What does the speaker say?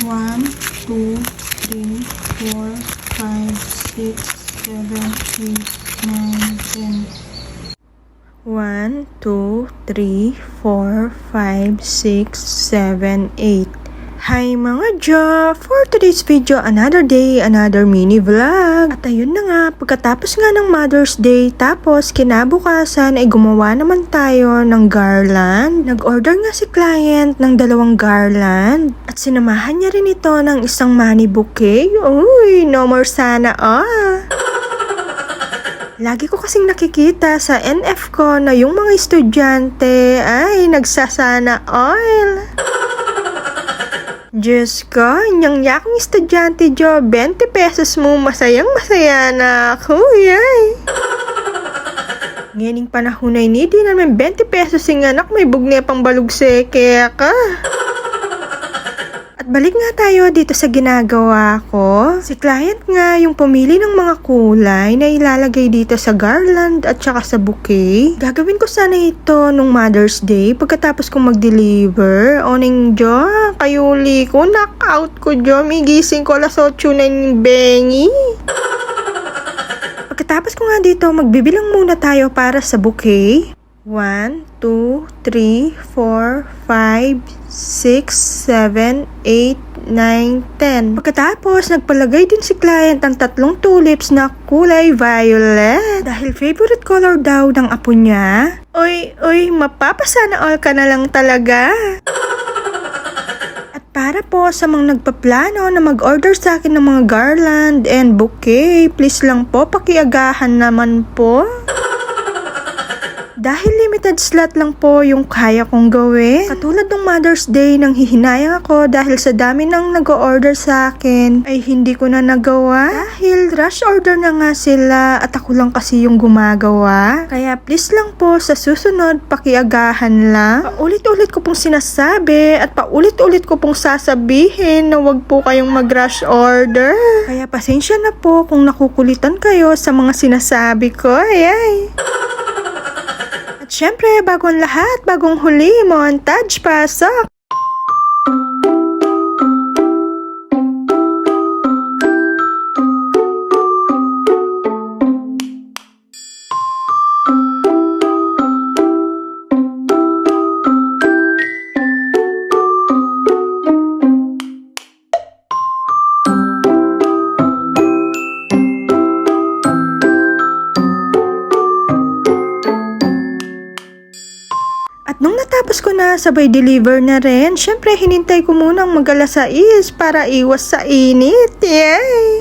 1, 2, 3, 4, 5, 6, 7, 8, 9, 10. 1, 2, 3, 4, 5, 6, 7, 8. Hi mga Jo! For today's video, another day, another mini vlog. At ayun na nga, pagkatapos nga ng Mother's Day, tapos kinabukasan ay gumawa naman tayo ng garland. Nag-order nga si client ng 2 garland. At sinamahan niya rin ito ng isang money bouquet. Uy, no more sana Lagi ko kasing nakikita sa NF ko na yung mga estudyante ay nagsasana oil. Diyos ko, inyang yakong estudyante Jo, 20 pesos mo, masayang masaya na ako, yay! Ngayon panahon na hindi naman 20 pesos yung anak, may bugne pang balugseke ka. At balik nga tayo dito sa ginagawa ko. Si client nga yung pumili ng mga kulay na ilalagay dito sa garland at saka sa bouquet. Gagawin ko sana ito nung Mother's Day pagkatapos kong mag-deliver. Oning Jo, kayuli ko, knockout ko Jo, migising ko alas 8 na yung bengi. Pagkatapos ko nga dito, magbibilang muna tayo para sa bouquet. 1, 2, 3, 4, 5, 6, 7, 8, 9, 10. Pagkatapos, nagpalagay din si client ng 3 tulips na kulay violet. Dahil favorite color daw ng apo niya. Uy, mapapasana all ka na lang talaga. At para po sa mga nagpaplano na mag-order sa akin ng mga garland and bouquet, please lang po, pakiagahan naman po. Dahil limited slot lang po yung kaya kong gawin. Katulad ng Mother's Day nang hihinayang ako dahil sa dami nang nag-order sa akin ay hindi ko na nagawa. Dahil rush order na nga sila at ako lang kasi yung gumagawa. Kaya please lang po sa susunod pakiagahan lang. Paulit-ulit ko pong sinasabi at paulit-ulit ko pong sasabihin na wag po kayong mag-rush order. Kaya pasensya na po kung nakukulitan kayo sa mga sinasabi ko. Ay. At syempre, bago ang lahat, bagong huli, montage pasok! Nung natapos ko na, sabay deliver na rin. Syempre, hinintay ko munang mag-alas 6 para iwas sa init. Yay!